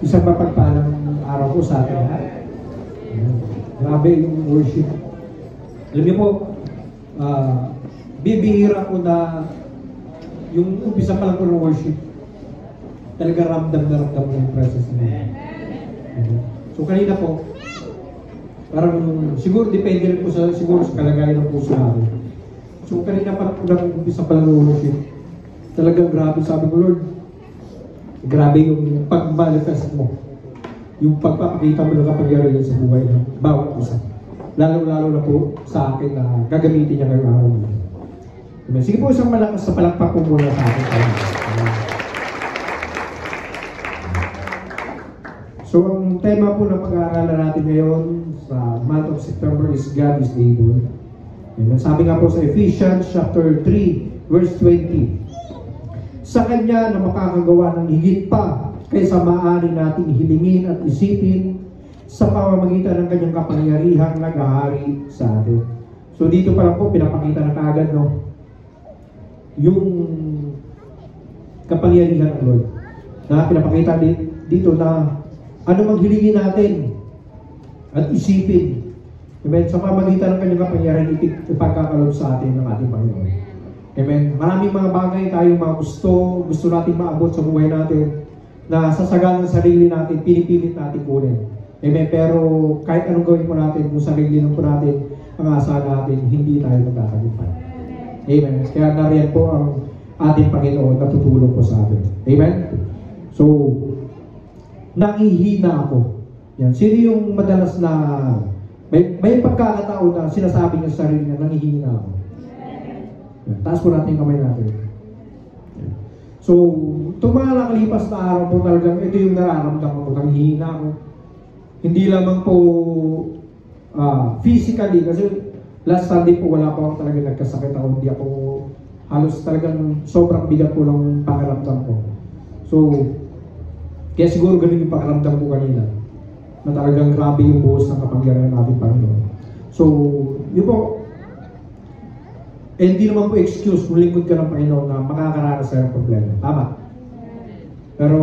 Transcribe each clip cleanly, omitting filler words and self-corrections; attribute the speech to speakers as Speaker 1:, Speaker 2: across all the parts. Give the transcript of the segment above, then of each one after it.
Speaker 1: Isang mapagpalang araw po sa atin lahat. Grabe yung worship. Alam niyo po, bibihira ko na yung umpisa pa lang po ng worship, talaga ramdam na ramdam yung presence niya. So kanina po, parang siguro depende rin po siguro sa kalagayan ng puso natin. So kanina parang umpisa pa lang ng worship, talagang grabe, sabi ko, Lord, grabe yung pag-manifest mo, yung pagpapakita mo ng kapangyarihan sa buhay ng bawat isa. Lalo-lalo na po sa akin na gagamitin niya ngayong araw na. Sige po, isang malakas na palakpak po muna sa akin. So, ang tema po na pag-aaralan natin ngayon sa month of September is God is able. Sabi nga po sa Ephesians chapter 3, verse 20, sa Kanya na makakagawa ng higit pa kaysa maaari nating hilingin at isipin sa pamamagitan ng Kanyang kapangyarihang naghahari sa atin. So dito pa lang po, pinapakita na kaagad, no? Yung kapangyarihan ng Lord. Na pinapakita dito na ano mang hilingin natin at isipin. Amen? Sa pamamagitan ng Kanyang kapangyarihan, ipagkakalob sa atin ng ating Panginoon. Amen? Maraming mga bagay tayong mga gusto natin maabot sa buhay natin na sasagal ng sarili natin, pinipilit natin kunin. Amen? Pero kahit anong gawin po natin, kung sarili lang po natin, ang asa natin, hindi tayo magkakagumpay. Amen? Kaya nariyan po ang ating Panginoon na tutulong po sa atin. Amen? So, nangihina ako. Yan. Sino yung madalas na may pagkakataon na sinasabi niya sa sarili niya, nangihina ako. Yan. Taas po natin yung kamay natin. Yan. So, itong mga nakalipas na araw po talagang ito yung nararamdaman ko, nanghihina ako. Hindi lamang po physically, kasi last Sunday po wala pa ako talaga nagkasakit ako. Hindi ako halos talagang sobrang bigat po ng pakiramdam ko. So, kaya siguro ganun yung pakiramdam ko kanina. Na talagang grabe yung buhos ng kapangyarihan natin Panginoon. So, yun po. Hindi naman po excuse kung lingkod ka ng Panginoon na makakaranas tayo ng problema. Tama. Pero,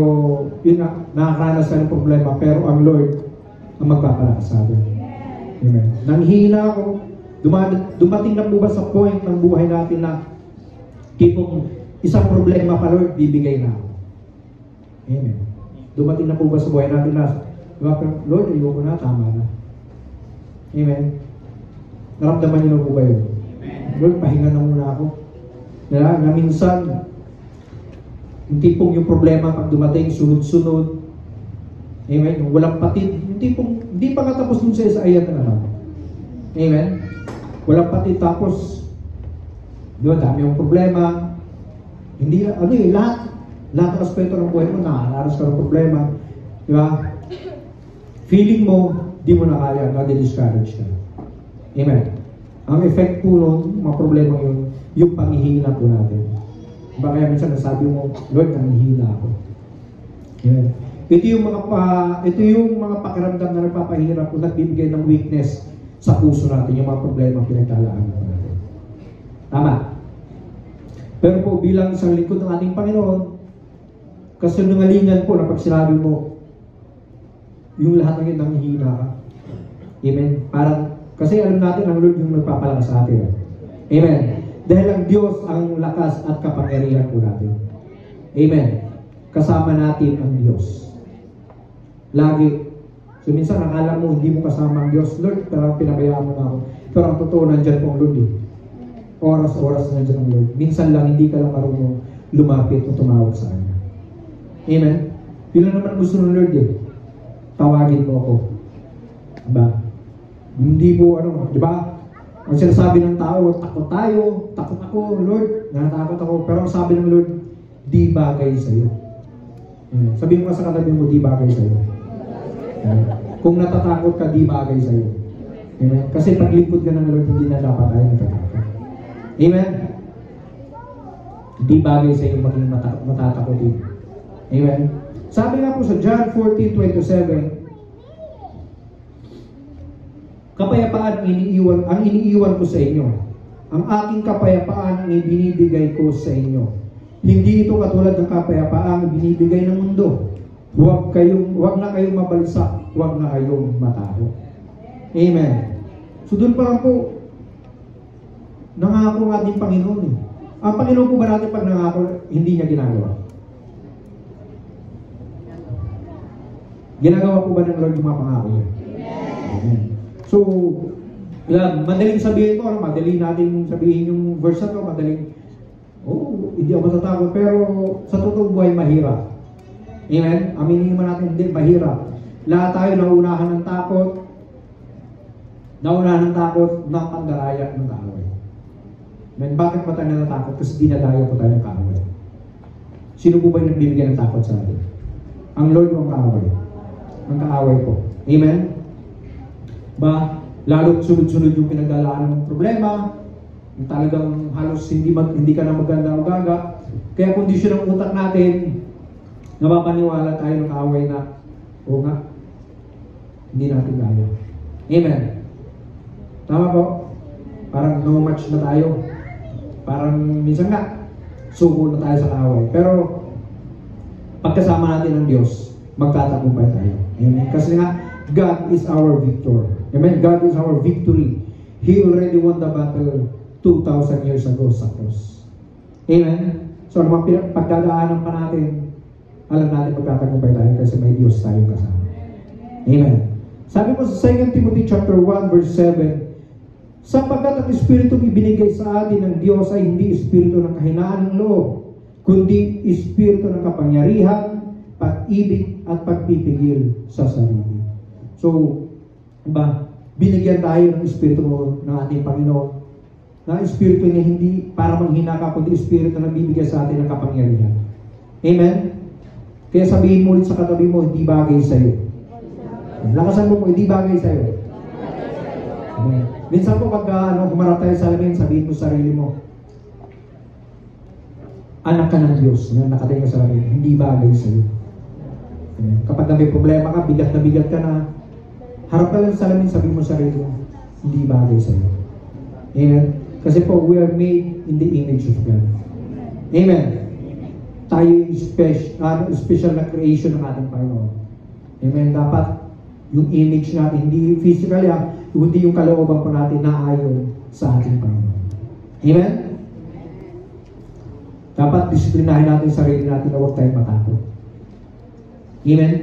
Speaker 1: yun nga, nakakaranas tayo ng problema, pero ang Lord ang magpapalakas sa atin. Amen. Nanghihina ako. Dumating na po ba sa point ng buhay natin na tipong isang problema pa, Lord, bibigay na ako. Amen. Dumating na po ba sa buhay natin na, Lord, ayoko na, tama na. Amen. Naramdaman niyo na po ba yun? Lord, pahinga na muna ako. Na minsan, yung tipong yung problema pag dumating, sunod-sunod. Amen. Yung walang patid, yung tipong, hindi pa katapos dun sa ayat na naman. Amen. Walang patid, tapos, di ba, dami yung problema. Hindi, lahat ng aspeto ng buhay mo, nakaranas ka ng problema. Di ba? Feeling mo, di mo na kaya, na-discourage ka. Amen. Ang effect po nun, mga problema yun, yung panghihina po natin. Diba kaya minsan nasabi mo, Lord, nanghihina ako. Amen. Ito yung mga pakiramdam na nagpapahirap o nagbibigay ng weakness sa puso natin, yung mga problema pinagtalaan natin. Tama. Pero po, bilang isang lingkod ng ating Panginoon, kasinungalingan po na pag sinabi mo, yung lahat ng yun nanghihina ka. Amen. Parang, kasi alam natin ang Lord yung nagpapalakas sa atin. Amen. Dahil ang Diyos ang lakas at kapangyarihan po natin. Amen. Kasama natin ang Diyos. Lagi. So minsan akala mo hindi mo kasama ang Diyos, Lord, pero pinabayaan mo na ako. Pero ang totoo, nandyan po ang Lord eh. Oras-oras nandyan ang Lord. Minsan lang hindi ka lang marunong lumapit o tumawag sa Kanya. Amen. Yun lang naman gusto ng Lord eh. Tawagin mo ako. Diba? Hindi po di ba? Ang sinasabi ng tao, takot tayo, takot ako, Lord, natakot ako. Pero ang sabi ng Lord, di bagay sa'yo. Sabihin mo sa katabi mo, di bagay sa'yo. Kung natatakot ka, di bagay sa'yo. Amen? Kasi paglingkod ka ng Lord, hindi na dapat tayo natatakot. Amen? Di bagay sa'yo maging matatakotin. Amen? Sabi nga po sa John 14:27, kapayapaan ang iniiwan ko sa inyo. Ang aking kapayapaan ang ibinibigay ko sa inyo. Hindi ito katulad ng kapayapaan ang ibinibigay ng mundo. Huwag na kayong mabalisa, huwag na kayong matao. Amen. So doon pa lang po, nangako ang ating Panginoon eh. Ang Panginoon po ba natin pag nangako, hindi niya ginagawa? Ginagawa po ba ng Lord yung mga pangako niya? Amen. So, madaling sabihin ko, madaling natin sabihin yung verse na to, madaling, hindi ako matatakot, pero sa totoong buhay, mahirap. Amen? Aminin naman natin, hindi, mahirap. Lahat tayo nauunahan ng takot, ng pandaraya ng kaaway. Amen? Bakit ba tayo natatakot? Kasi dinadaya po tayo ng kaaway. Sino po ba yung nagbibigyan ng takot sa atin? Ang Lord o ang kaaway? Ang kaaway po. Amen? Lalo sunod-sunod yung pinagdalaan ng problema, yung talagang halos hindi ka na maganda o gaga. Kaya kondisyon ng utak natin, napapaniwala tayo ng kaaway na, o nga, hindi natin kaya. Amen? Tama po? Parang no match na tayo. Parang minsan nga, suko na tayo sa kaaway. Pero, pagkasama natin ng Diyos, magtatagumpay tayo. Amen? Kasi nga, God is our victor. Amen? God is our victory. He already won the battle 2,000 years ago sa cross. Amen? So, ang mga pagdadaanan pa natin, alam natin magtatagumpay tayo kasi may Diyos tayo kasama. Amen? Sabi mo sa 2 Timothy chapter 1 verse 7, sapagkat ang Espiritu ibinigay sa atin ng Diyos ay hindi Espiritu ng kahinaan ng loob, kundi Espiritu ng kapangyarihan, pag-ibig at pagpipigil sa sarili. So, binigyan tayo ng Espiritu ng ating Panginoon, na Espiritu niya hindi para manghina ka, kundi Espiritu na nagbibigay sa atin ng kapangyarihan. Amen? Kaya sabihin mo ulit sa katabi mo, hindi bagay sa'yo. Lakasan mo, hindi bagay sa'yo. Amen. Minsan po pag humarap tayo sa amin, sabihin mo sa sarili mo, anak ka ng Diyos. Nakatingin ka sa amin, hindi bagay sa'yo. Amen. Kapag may problema ka, bigat ka na, harap ka lang sa salamin, sabihin mo sa sarili mo, hindi bagay sa'yo. Amen? Kasi po, we are made in the image of God. Amen? Tayo yung special na creation ng ating Panginoon. Amen? Dapat yung image natin, hindi physically, kundi yung kalooban po natin na ayon sa ating Panginoon. Amen? Dapat disiplinahin natin sarili natin na huwag tayong matakot. Amen?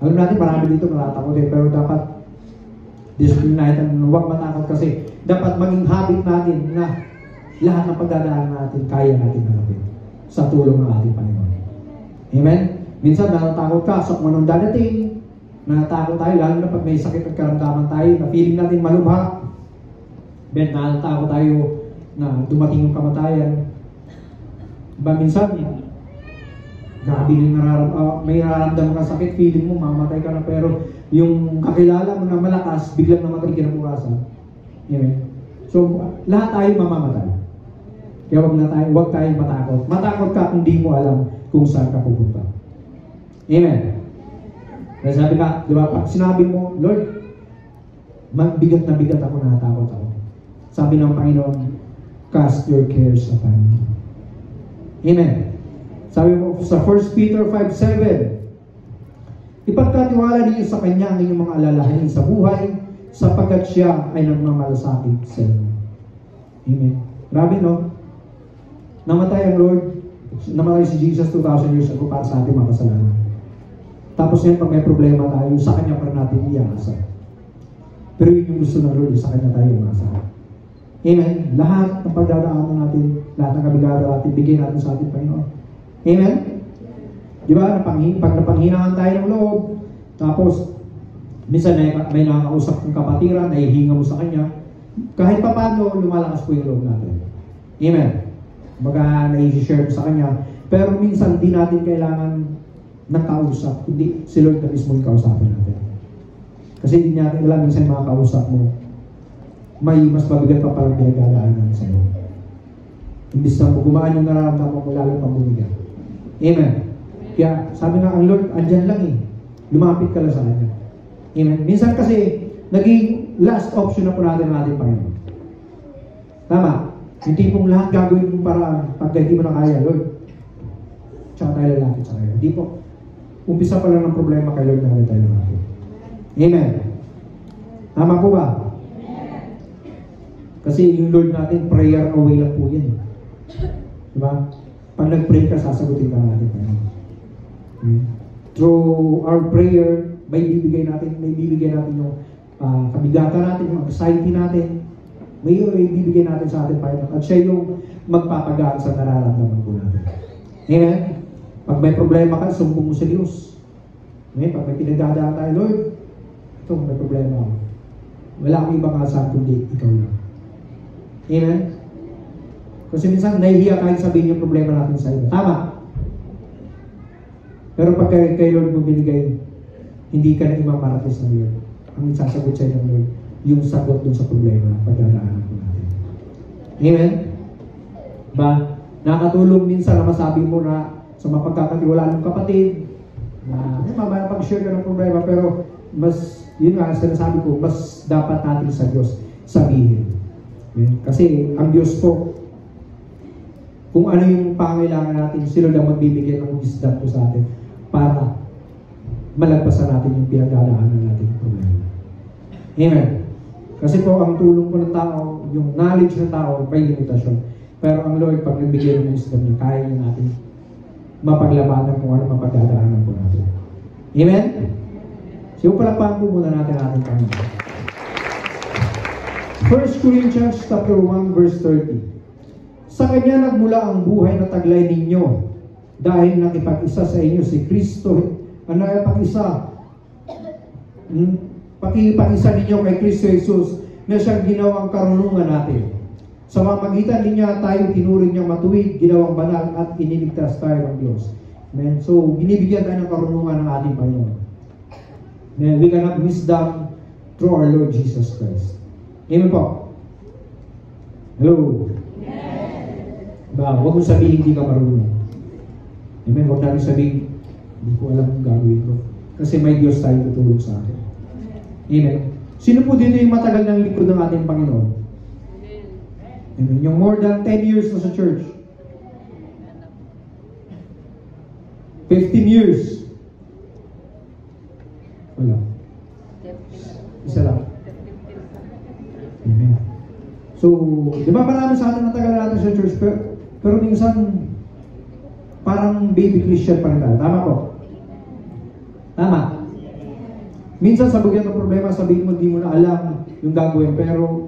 Speaker 1: Alam natin, marami dito natatakot pero dapat disiplinahin natin na huwag matakot kasi dapat maging habit natin na lahat ng pagdadaan natin, kaya natin harapin sa tulong ng ating Panginoon. Amen? Minsan, natatakot ka sa kung anong dadating, natatakot tayo, lalo na pag may sakit at karamdaman tayo, na feeling natin malubha, natatakot tayo na dumating yung kamatayan. Minsan, grabe may nararamdaman ka sakit, feeling mo, mamatay ka na, pero yung kakilala mo na malakas, biglang namatay kinabukasan. Amen? So, lahat tayo mamamatay. Kaya huwag tayong matakot. Matakot ka kung di mo alam kung saan ka pupunta. Amen? Kaya sabi ka, di ba, pag sinabi mo, Lord, bigat na bigat ako, natakot ako. Sabi ng Panginoon, cast your cares upon me. Amen? Sabi mo sa 1 Peter 5:7, ipagkatiwala ninyo sa Kanya ang inyong mga alalahanin sa buhay, sapagkat siya ay nagmamalasakit sa inyo. Amen. Grabe, no? Namatay ang Lord, namatay si Jesus 2,000 years ago para sa ating mga kasalanan. Tapos ngayon, pag may problema tayo, sa Kanya pa rin natin iyaasa. Pero yun yung gusto ng Lord, sa Kanya tayo iyaasa. Amen. Lahat ng pagdadaanan natin, lahat ng kabigatan natin, bigay natin sa ating Panginoon. Amen? Di ba? Pag napanghinaan tayo ng loob, tapos, minsan may nakakausap ng kapatiran, nahihinga mo sa kanya, kahit pa paano, lumalakas po yung loob natin. Amen? Baga, nahi-share mo sa kanya. Pero minsan, di natin kailangan ng kausap. Hindi, si Lord na mismo yung kausapin natin. Kasi hindi natin alam, minsan mga kausap mo, may mas mabigat pa palang pinagdadaanan sa iyo. Imbis na gumaan yung nararamdaman mo, lalo pang bumigat. Amen. Kaya sabi nga ang Lord, andyan lang eh. Lumapit ka lang sa Kanya. Amen. Minsan kasi, naging last option na po natin ang ating Panginoon. Tama. Yung tipong lahat gagawin mo para pag hindi mo na kaya, Lord. Tsaka tayo lalapit sa Kanya. Hindi po. umpisa pa lang ng problema kay Lord natin tayo natin. Amen. Tama po ba? Kasi yung Lord natin, prayer away lang po yan. Diba? Pag nag-pray ka, sasagutin ka natin. Through our prayer, may bibigay natin yung kabigatan natin, yung anxiety natin, may bibigay natin sa atin, Panginoon. At siya yung magpapagaan sa nararamdaman po natin. Amen? Pag may problema ka, sumbong mo sa Diyos. Amen? Pag may pinagdadaan tayo, Lord, ito, may problema ako. Wala akong ibang asahan kundi ikaw lang. Amen? Kasi minsan, nahihiya kahit sabihin yung problema natin sa iba. Tama? Pero pag kay Lord mo binigay, hindi ka na imamarates ng Lord. Ang isasagot sa'yo ng Lord, yung sagot dun sa problema na pagdadaanan po natin. Amen? Ba? Nakatulong minsan na masabi mo na sa mapagkakatiwala ng kapatid, na pag-share ka ng problema, pero mas, yun nga, sinasabi ko, mas dapat natin sa Diyos sabihin. Amen? Kasi ang Diyos po, kung ano yung pangailangan natin, sila lang magbibigay ng wisdom po sa atin para malagpasan natin yung pinagdadaanan natin yung problema. Amen. Kasi po, ang tulong po ng tao, yung knowledge ng tao, may limitasyon. Pero ang Lord, pag nagbigay ng wisdom niya, kaya niya natin mapaglabanan kung ano mapagdadaanan po natin. Amen? So, palakpakan po muna natin ating Panginoon. 1 Corinthians chapter 1, verse 30. Sa Kanya nagmula ang buhay na taglay ninyo dahil nakipag-isa sa inyo si Kristo. Ano ay pag-isa? Pakipag-isa ninyo kay Kristo Jesus na siyang ginawang karunungan natin. Sa mamagitan niya tayo tinuring niyang matuwid, ginawang banal at iniligtas tayo ng Diyos. Amen? So, binibigyan tayo ng karunungan ng ating Panginoon. Amen? We can have wisdom through our Lord Jesus Christ. Amen po? Hello? Ba, huwag mo sabihin hindi ka marunong. Amen? Huwag natin sabihin, hindi ko alam kung gagawin ko. Kasi may Diyos tayo tutulong sa akin. Amen? Sino po dito yung matagal ng likod ng ating Panginoon? Amen? Yung more than 10 years na sa church. 15 years. Wala. Isa lang. Amen. So, di ba marami sa atin natagal natin sa church, pero minsan, parang baby Christian pa rin tayo. Tama po? Tama. Minsan sa bugyan ng problema, sabihin mo, di mo na alam yung gagawin, pero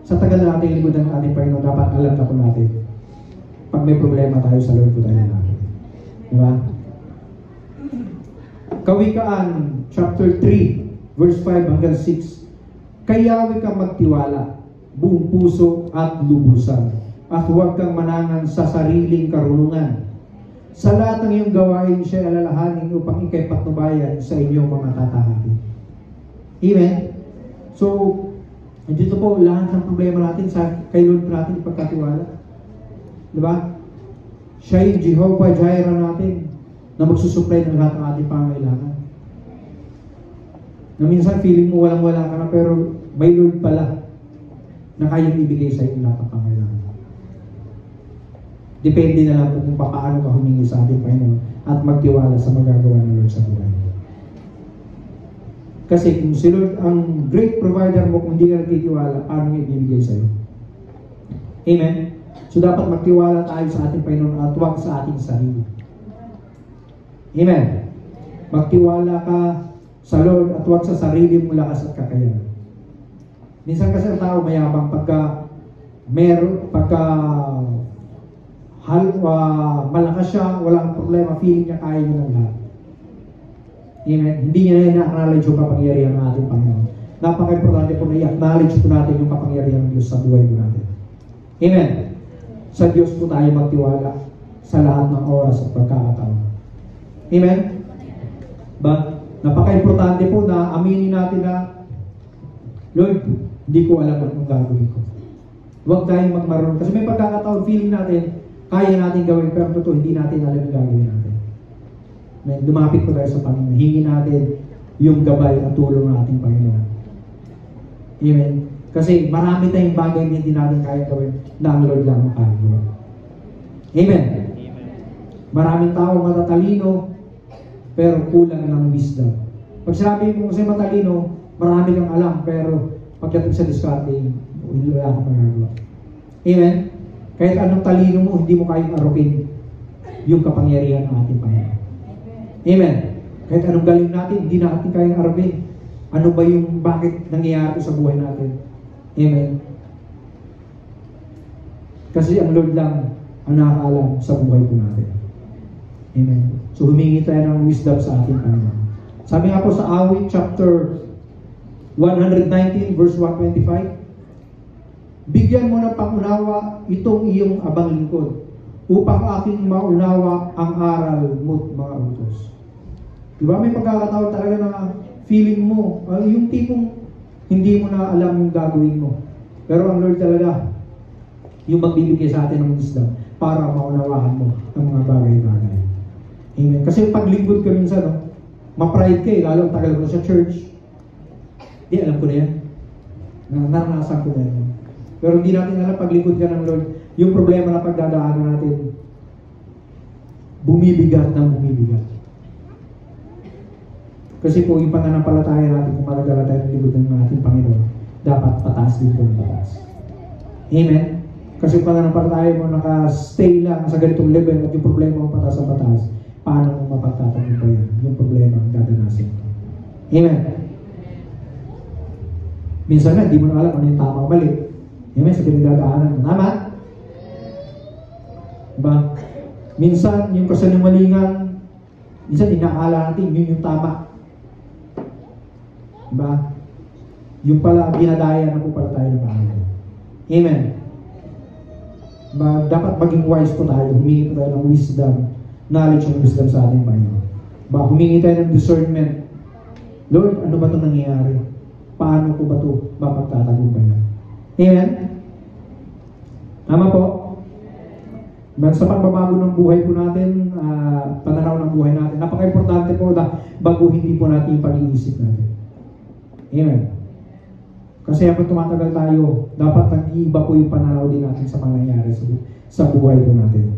Speaker 1: sa tagal na natin likod ng ating Panginoon, dapat alam na po natin. Pag may problema tayo, sa Lord po tayo natin. Di ba? Kawikaan, chapter 3, verse 5 hanggang 6. Kayawi kang magtiwala, buong puso at lubusan, at huwag kang manangan sa sariling karunungan. Sa lahat ng iyong gawain siya alalahanin upang ikay patnubayan sa inyong mga tatahabi. Amen? So, dito po, lahat ng problema natin sa kay Lord natin ipagkatiwala. Diba? Siya yung Jehovah Jireh natin na magsusupply ng lahat ng ating pangailangan. Na minsan feeling mo walang-wala ka na, pero may Lord pala na kayang ibigay sa inyo lahat ng pangailangan. Depende na lang kung paano ka humingi sa ating Panginoon at magtiwala sa magagawa ng Lord sa buhay. Kasi kung si Lord ang great provider mo, kung hindi ka nagtitiwala, paano niya ibibigay sa iyo? Amen? So dapat magtiwala tayo sa ating Panginoon at huwag sa ating sarili. Amen? Magtiwala ka sa Lord at huwag sa sarili mong lakas at kakayahan. Minsan kasi ang tao mayabang pagka malakas siya, walang problema, feeling niya kaya niya ng lahat. Amen? Hindi niya na i-acknowledge yung kapangyarihan ng ating Panginoon. Napaka-importante po na i-acknowledge po natin yung kapangyarihan ng Diyos sa buhay po natin. Amen? Sa Diyos po tayo magtiwala sa lahat ng oras at pagkakataon. Amen? Ba? Napaka-importante po na aminin natin na, Lord, hindi ko alam anong gagawin ko. Huwag tayong magmarunong. Kasi may pagkakataon, feeling natin, kaya natin gawin, pero totoo, hindi natin alam yung gagawin natin. Lumapit po tayo sa Panginoon. Hingi natin yung gabay at tulong ng ating Panginoon. Amen? Kasi marami tayong bagay na hindi natin kaya gawin na ang Lord lang makagawa. Amen? Maraming tao matatalino, pero kulang ng wisdom. Pag sinabi mo kasi matalino, marami kang alam, pero pagdating sa diskarte, wala kang magagawa. Amen? Kahit anong talino mo, hindi mo kayang arupin yung kapangyarihan ng ating Panginoon. Amen? Kahit anong galing natin, hindi natin kayang arupin. Ano ba yung bakit nangyayari sa buhay natin? Amen? Kasi ang Lord lang ang nakakaalam sa buhay po natin. Amen? So humingi tayo ng wisdom sa ating Panginoon. Sabi nga po sa Awit chapter 119 verse 125, bigyan mo ng pangunawa itong iyong abang lingkod upang aking maunawa ang aral mo't mga utos. Diba may pagkakataon talaga na feeling mo, yung tipong hindi mo na alam yung gagawin mo. Pero ang Lord talaga, yung magbibigay sa atin ng wisdom para maunawahan mo ang mga bagay-bagay. Amen. Kasi paglingkod ka minsan, no, ma-pride ka eh, lalo ang tagal ko sa church. Di, alam ko na yan. Naranasan ko na yan. Pero hindi natin alam, paglingkod ka ng Lord, yung problema na pagdadaanan natin, bumibigat ng bumibigat. Kasi po, yung pananampalataya natin, kung malagala tayo ng lingkod ng ating Panginoon, dapat pataas din po ng pataas. Amen? Kasi kung pananampalataya mo, naka-stay lang sa ganitong level at yung problema mo pataas ang pataas, paano mo mapagtatagumpayan yung problema ang dadanasin? Amen? Minsan nga, di mo na alam ano yung tama o mali. Amen? Sa pinagdadaanan mo. Tama? Diba? Minsan, yung kasalumalingan, minsan inaala natin, yun yung tama. Diba? Yung pala, dinadaya na po pala tayo ng bahay. Amen? Diba? Dapat maging wise po tayo. Humingi po tayo ng wisdom, knowledge and wisdom sa ating Panginoon. Diba? Humingi tayo ng discernment. Lord, ano ba itong nangyayari? Paano ko ba ito mapagtatagumpayan? Amen? Tama po? Sa pagbabago ng buhay po natin, pananaw ng buhay natin, napaka-importante po na baguhin din po natin yung pag-iisip natin. Amen. Kasi habang tumatagal tayo, dapat nag-iiba po yung pananaw din natin sa pangyayari sa buhay po natin.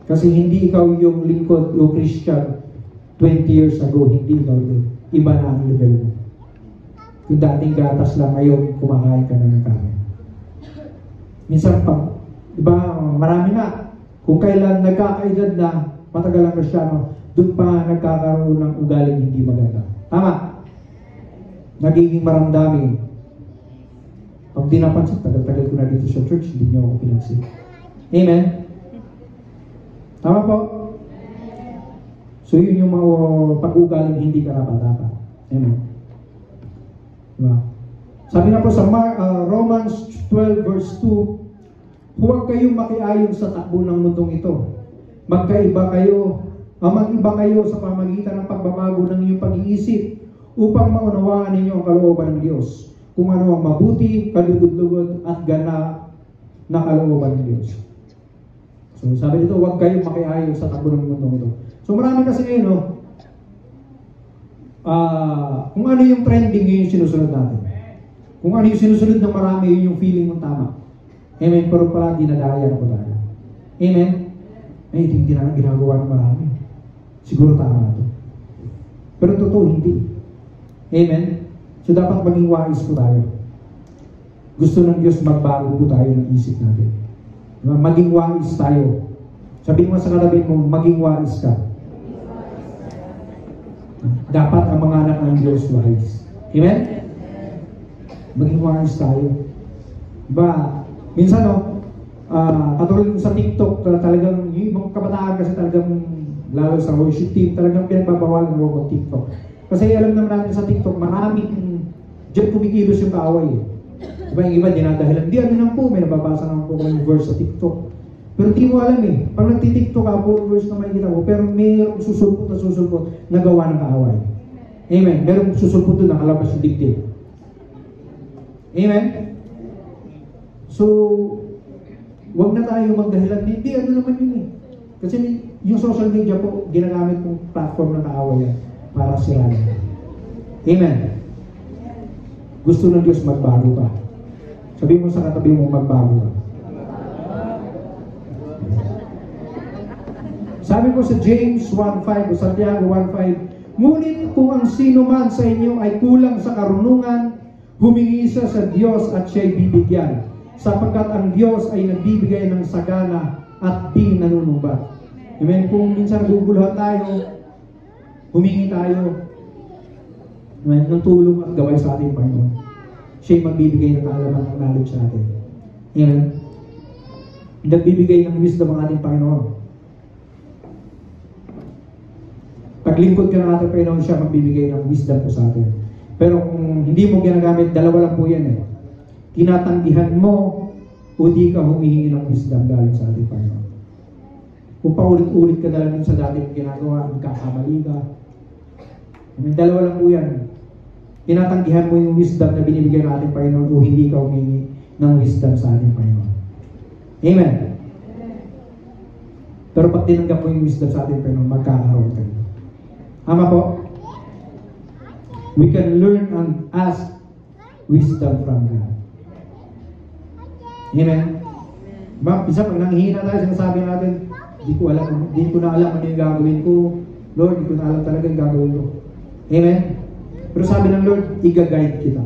Speaker 1: Kasi hindi ikaw yung lingkod, yung Christian 20 years ago, hindi ikaw yun. Iba na ang level mo. Yung dating gatas lang, ngayon kumakain ka na ng kanin. Minsan pag, diba, marami na. Kung kailan nagkakaedad na, matagal ang Kristyano, doon pa nagkakaroon ng ugaling hindi maganda. Tama? Nagiging maramdamin. Pag di napansin, tagal-tagal ko na dito sa church, hindi niyo ako pinansin. Amen? Tama po? So yun yung mga pag-ugaling hindi karapat-dapat. Amen? Diba? Sabi nga po sa Romans 12 verse 2, huwag kayong makiayon sa takbo ng mundong ito. Mag-iba kayo sa pamagitan ng pagbabago ng iyong pag-iisip upang maunawaan ninyo ang kalooban ng Diyos, kung ano ang mabuti, kalugod-lugod at ganap na kalooban ng Diyos. So sabi dito, huwag kayong makiayon sa takbo ng mundong ito. So marami kasi ngayon, no? Kung ano yung trending, yun yung sinusunod natin. Kung ano yung sinusunod ng marami, yun yung feeling mong tama. Amen. Pero pala, dinadaya na po tayo. Amen. Ay, hindi na ginagawa ng marami. Siguro tama na ito. Pero totoo, hindi. Amen. So, dapat maging wise po tayo. Gusto ng Diyos magbago po tayo ng isip natin. Maging wise tayo. Sabihin mo sa katabi mo, maging wise ka. Dapat ang mga anak ng Diyos wise. Amen? Maging wise tayo. Diba? Minsan, katulad sa TikTok, talagang, yung mga kabataan kasi talagang, lalo sa worship team, talagang pinagbabawal ng mga TikTok. Kasi alam naman natin sa TikTok, maraming diyan kumikilos yung kaaway. Diba yung iba, dinadahilan. Di ano lang po, may nababasa naman po yung verse sa TikTok. Pero di mo alam eh, pag nagtitiktok ka, puro verse na makikita mo, pero mayroong susulpot na gawa ng kaaway. Amen. Mayroong susulpot doon, nakalabas yung dibdib. Amen? So, wag na tayo magdahilan. Hindi, ano naman yun eh. Kasi yung social media po, ginagamit kong platform ng kaaway yan para sirahan. Amen. Gusto ng Diyos magbago ka. Sabihin mo sa katabi mo, magbago ka. Sabi ko sa James 1:5 o Santiago 1:5, ngunit kung ang sino man sa inyo ay kulang sa karunungan, humingi siya sa Diyos at siya'y bibigyan, sapagkat ang Diyos ay nagbibigay ng sagana at di nanunumbat. Amen. Kung minsan guguluhan tayo, humingi tayo, amen, ng tulong at gawin sa ating Panginoon. Siya'y magbibigay ng kaalaman ng knowledge sa atin. Amen. Nagbibigay ng wisdom ang ating Panginoon. Paglingkod ka ng ating Panginoon, siya magbibigay ng wisdom po sa atin. Pero kung hindi mo ginagamit, dalawa lang po yan eh. Tinatanggihan mo o di ka humihingi ng wisdom galing sa ating Panginoon. Kung paulit-ulit ka na lang sa dating ginagawa, magkakamali ka. Dalawa lang po yan. Tinatanggihan mo yung wisdom na binibigay ng ating Panginoon o hindi ka humingi ng wisdom sa ating Panginoon. Amen. Pero pag tinanggap mo yung wisdom sa ating Panginoon, magkakaroon ka. Tama po? We can learn and ask wisdom from God. Amen? Bisa pag nanghihina tayo, sinasabi natin, di ko na alam ano yung gagawin ko. Lord, di ko na alam talaga yung gagawin ko. Amen? Pero sabi ng Lord, i-guide kita.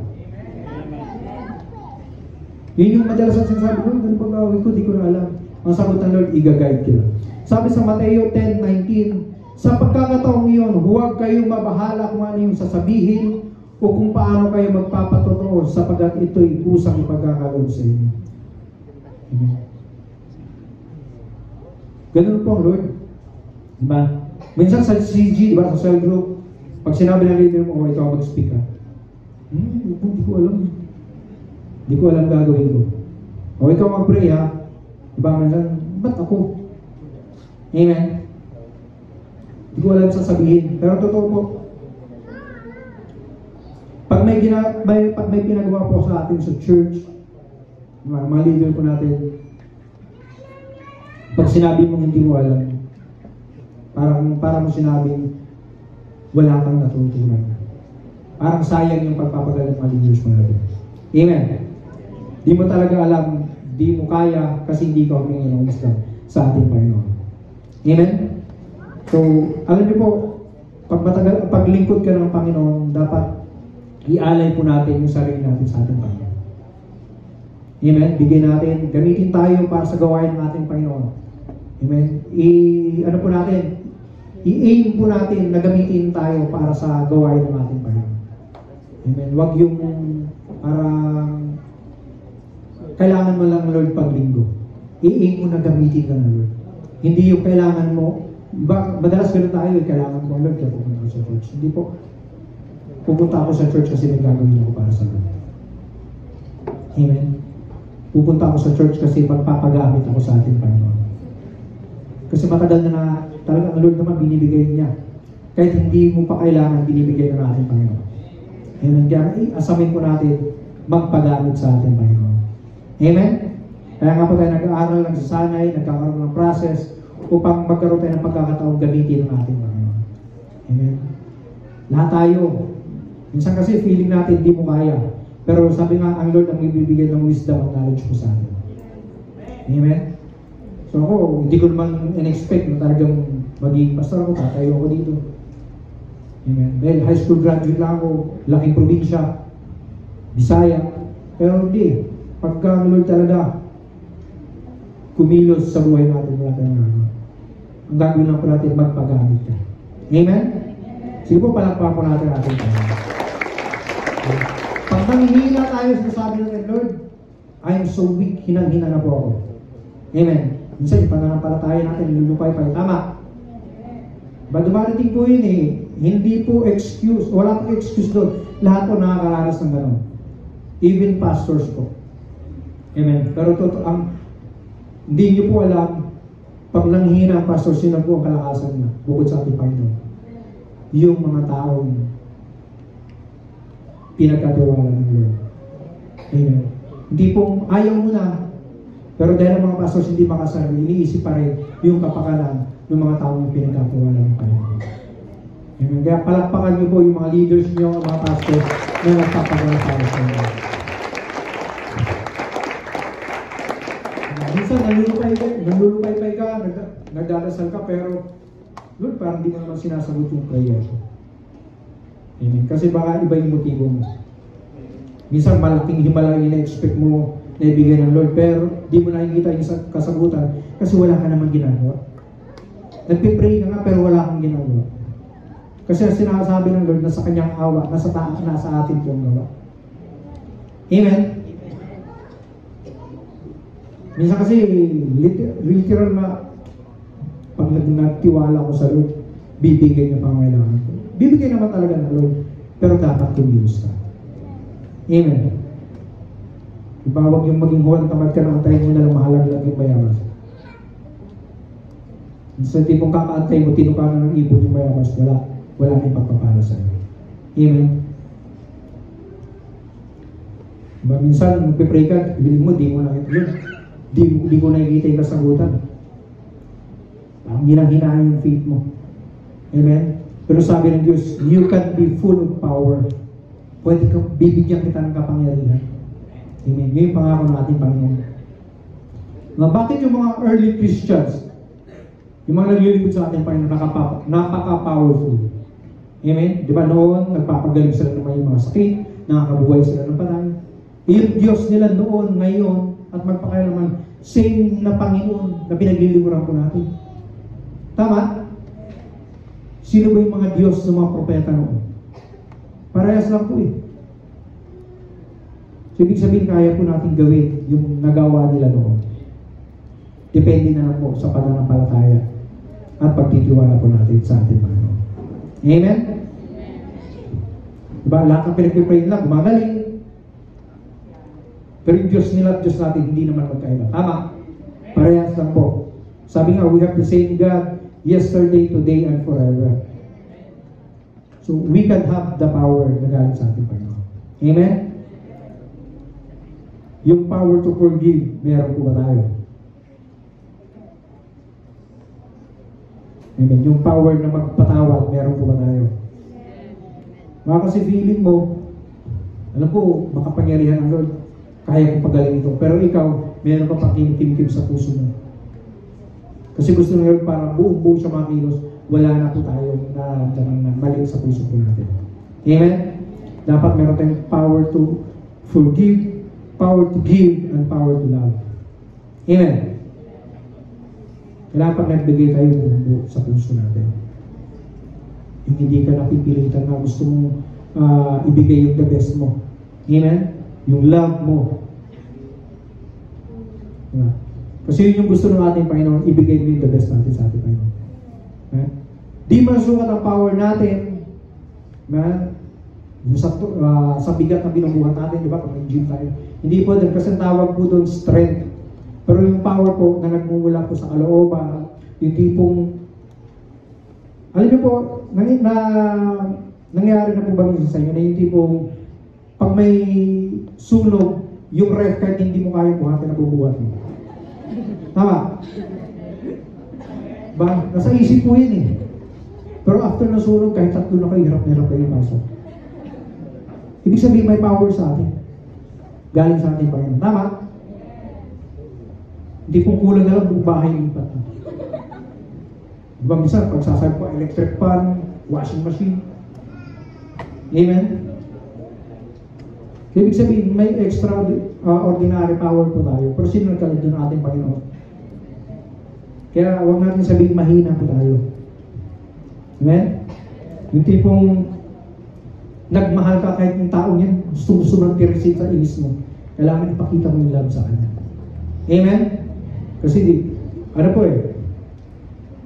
Speaker 1: Yun yung madalas ang sinasabi, Lord, ano pag gagawin ko, di ko na alam. Ang sagot ng Lord, i-guide kita. Sabi sa Mateo 10:19, sa pagkakataong iyon, huwag kayong mabahala kung ano yung sasabihin o kung paano kayo magpapatotoo sapagkat ito'y kusang ipagkakalob sa inyo. Amen. Ganun po ang Lord. Diba? Minsan sa CG, diba, sa cell group, pag sinabi ng leader mo, ikaw mag-speak ka. Hindi ko alam. Hindi ko alam gagawin ko. O ikaw mag-pray ha. Diba? Minsan, ba't ako? Amen. Hindi ko alam sasabihin. Pero totoo po, pag may pinagawa po sa atin sa church, mga leader po natin, pag sinabi mo hindi mo alam, parang mo sinabing wala kang natutunan. Parang sayang yung pagpapagaling ng mga leaders mo natin. Amen. Di mo talaga alam, di mo kaya kasi hindi ka humingi ng wisdom sa ating Panginoon. Amen? So, alam niyo po, paglingkod ka ng Panginoon, dapat ialay po natin yung sarili natin sa ating Panginoon. Amen? Bigyan natin, gamitin tayo para sa gawain ng ating Panginoon. Amen? I-aim po natin na gamitin tayo para sa gawain ng ating Panginoon. Amen? Huwag yung parang kailangan mo lang, Lord, paglinggo. I-aim mo na gamitin ka na, Lord. Hindi yung kailangan mo. Madalas ganun tayo, kailangan mo, Lord, kaya pupunta ako sa church. Hindi po. Pupunta ako sa church kasi may gagawin ako para sa Lord. Amen? Pupunta ako sa church kasi pagpapagamit ako sa ating Panginoon. Kasi matagal na talaga ang Lord naman binibigay niya. Kahit hindi mo pa kailangan, binibigay na ating Panginoon. Amen? Kaya asamin po natin magpagamit sa ating Panginoon. Amen? Kaya nga po tayo nag-aaral ng sasanay, nagkakaroon ng process upang magkaroon tayo ng pagkakataong gamitin ng ating Panginoon. Amen? Lahat tayo. Minsan kasi feeling natin hindi mo kaya. Pero sabi nga, ang Lord ang ibibigay ng wisdom at knowledge po sa atin. Amen? So ako, hindi ko naman in-expect na talagang magiging pastor ako, tatayo ako dito. Amen? Dahil high school graduate lang ako, laking probinsya, Bisaya. Pero hindi. Pagka ang Lord talaga kumilos sa buhay natin, wala tayong ano. Ang gagawin lang po natin, magpagamit ka. Amen? Sige po, palakpakan po natin ating Panginoon. Pag nanghihina tayo, sinasabi natin, Lord, I am so weak, hinang-hina na po ako. Amen? Minsan, pananampalataya natin, lulupay pa. Tama? Ba, dumarating po yun eh. Hindi po excuse, wala po excuse doon. Lahat po nakakaranas ng gano'n. Even pastors po. Amen? Pero hindi nyo po alam, pag nanghihina ang pastor, sino po ang kalakasan niya, bukod sa ating Panginoon. Yung mga taong pinagkatiwala ng Lord. Amen. Hindi po, ayaw mo na, pero dahil ang mga pastors hindi makasarili, iniisip pa rin yung kapakanan ng mga taong pinagkatiwala ng Panginoon. Amen. Kaya palakpakan niyo po yung mga leaders niyo, ang mga pastors na nagpapagawa para sa inyo. Minsan, nalulupay ka, nagdadasal ka, pero, Lord, parang di mo naman sinasagot yung prayer ko. Amen. Kasi baka iba yung motibo mo. Minsan, malaking himala yung ina-expect mo na ibigay ng Lord, pero di mo nakikita yung kasagutan kasi wala ka naman ginagawa. Nagpipray ka nga, pero wala kang ginagawa. Kasi sinasabi ng Lord na sa kanyang awa, nasa atin pong gawa. Amen? Minsan kasi, literal na, pag nagtiwala ko sa Lord, bibigay niya pangailangan ko. Bibigay naman talaga ng Lord, pero dapat kumilos ka. Amen. Diba, huwag yung maging huwag tamad ka na antayin mo na lang mahalaglag yung mayaman. Sa tipong kakaantay mo, tinukanan ng ibon yung mayaman, wala nang pagpapala sa iyo. Amen. Diba, minsan, magpipray ka, bilhin mo, di mo nakita yun. Di mo nakikita yung kasagutan. Ang hinang-hinahin yung faith mo. Amen? Pero sabi ng Diyos, you can be full of power. Pwede kang bibigyan kita ng kapangyarihan. Amen? Yun yung pangako ng ating Panginoon. Bakit yung mga early Christians, yung mga naglilingkod sa ating Panginoon, napaka-powerful? Amen? Di ba noon, nagpapagaling sila ng may mga sakit, nakakabuhay sila ng patay. Yung Diyos nila noon, ngayon, at magpakailaman, same na Panginoon na pinaglilingkuran po natin. Tama? Sino ba yung mga Diyos ng mga propeta noon? Parehas lang po eh. So, ibig sabihin, kaya po natin gawin yung nagawa nila noon. Depende na lang po sa pananampalataya at pagtitiwala po natin sa ating Panginoon. Amen? Diba? Lahat ng pinag-pray nila, gumagaling. Pero yung Diyos nila at Diyos natin, hindi naman magkaiba. Tama? Parehas lang po. Sabi nga, we have the same God yesterday, today, and forever. So, we can have the power na galing sa ating Panginoon. Amen? Yung power to forgive, meron po ba tayo? Amen? Yung power na magpatawad, meron po ba tayo? Baka kasi feeling mo, alam ko, makapangyarihan ang Lord. Kaya kong pagaling ito. Pero ikaw, meron ka pang kim-kim sa puso mo. Kasi gusto ng Lord para buong-buo siya makilos, wala na po tayo na mali sa puso po natin. Amen? Dapat meron tayong power to forgive, power to give, and power to love. Amen? Kailangan pag nagbigay tayo buong-buo sa puso natin. Yung hindi ka napipilitan na gusto mong ibigay yung the best mo. Amen? Yung love mo. Diba? Kasi yun yung gusto ng ating Panginoon, ibigay mo yung the best natin sa ating Panginoon. Right? Di masukat ang power natin, man, sa bigat na binubuhat natin, di ba? Pag nag-gym tayo. Hindi po din, kasi tawag po doon strength. Pero yung power po na nagmumula po sa kalooban, yung tipong, alam niyo po, nangyari na po ba minsan sa inyo, na yung tipong, pag may sunog, yung ref kahit hindi mo kaya buhatin na bubuhat mo. Tama? Ba? Nasa isip po yun eh. Pero after na sunog, kahit tatlo na kayo, hirap na hirap kayo pasok. Ibig sabihin may power sa atin. Galing sa ating Panginoon. Tama? Hindi pong kulang na lang kung bahay lipat. Diba minsan, pag sasayang po, electric fan, washing machine. Amen? Ibig sabihin, may extraordinary power po tayo. Pero sino nagkalit doon ating Panginoon? Kaya huwag natin sabihin mahina po tayo. Amen? Yung tipong nagmahal ka kahit yung taong yan, gusto ng tirisin sa inis mo. Kailangan ipakita mo yung love sa kanya. Amen? Kasi ano po eh,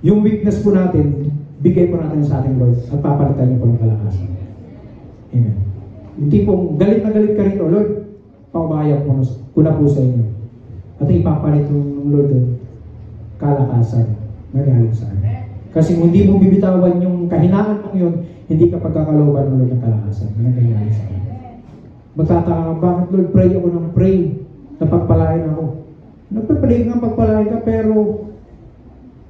Speaker 1: yung weakness po natin, bigay po natin sa ating Lord at papalitan niyo po ng kalakasan. Amen. Yung tipong galit na galit ka rito, Lord, paubayan ko na po sa inyo. At ipapalit ng Lord doon, kalakasan na galing sa akin. Kasi kung hindi mo bibitawan yung kahinaan mong yun, hindi ka pagkakalooban ng Lord ng kalakasan na galing sa akin. Magtataka ka, bakit Lord, pray ako ng pray na pagpalain ako. Nagpapalay nga pagpalain ka, pero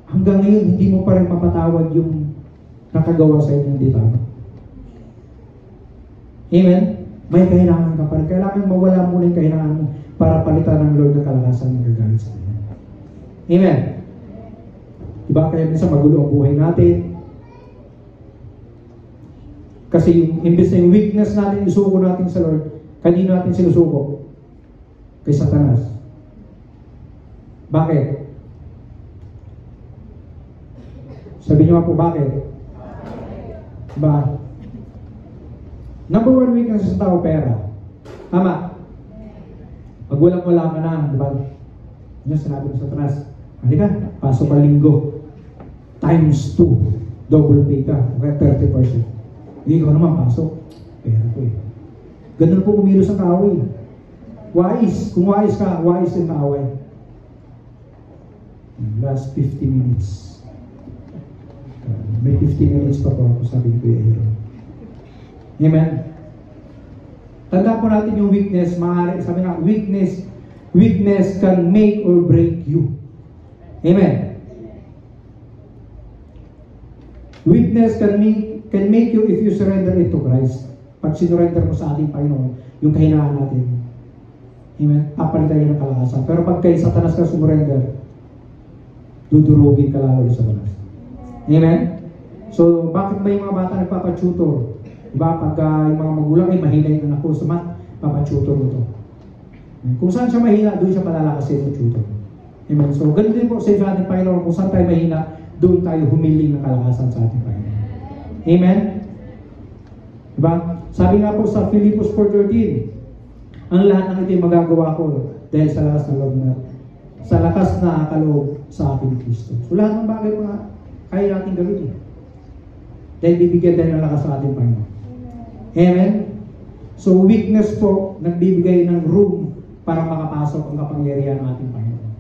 Speaker 1: hanggang ngayon, hindi mo pa rin mapatawad yung nakagawa sa inyo, hindi tama. Amen? May kahinangan ka pa rin. Kailangan mawala muna yung kahinangan mo para palitan ng Lord ng kalakasan na gagaling sa inyo. Amen. Diba? Kaya minsan magulo ang buhay natin. Kasi imbes na yung weakness natin, isuko natin sa Lord, kanino natin sinusuko? Kay Satanas. Bakit? Sabi niyo nga po bakit? Diba? Number one weakness sa tao, pera. Tama. Pag walang-wala ka na, diba? Yan sinabi ko sa Satanas, halika, pasok ka linggo. Times 2. Double pay ka. Okay, 30%. Hindi ko naman pasok. Pera ko eh. Ganun po kumilos ang kaaway. Wais. Kung wais ka, wais yung kaaway. Last 50 minutes. May 50 minutes pa po ako, sabi ko yung Amen. Tanda po natin yung weakness. Sabi nga, weakness can make or break you. Amen. Weakness can make you if you surrender it to Christ. Pag sinurrender mo sa ating Panginoon, yung kahinaan natin. Amen. Papalitan niya ng kalakasan. Pero pag kay Satanas ka sumurrender, dudurugin ka lalo sa Satanas. Amen. So, bakit ba yung mga bata nagpapatutor? Diba? Pag yung mga magulang ay mahina yung anak ko sa math, papatutor mo to. Kung saan siya mahina, doon siya palalakasin ng tutor. Amen. So, ganun din po sa ating Panginoon. Kung saan tayo mahina, doon tayo humiling ng kalakasan sa ating Panginoon. Amen? Diba? Sabi nga po sa Philippians 4:13, ang lahat ng ito'y magagawa ko dahil sa lakas na loob na sa lakas na kaloob sa akin ni Kristo. So lahat ng bagay mga kaya natin gawin eh. Dahil bibigyan tayo ng lakas sa ating Panginoon. Amen? So weakness po, nagbibigay ng room para makapasok ang kapangyarihan ng ating Panginoon.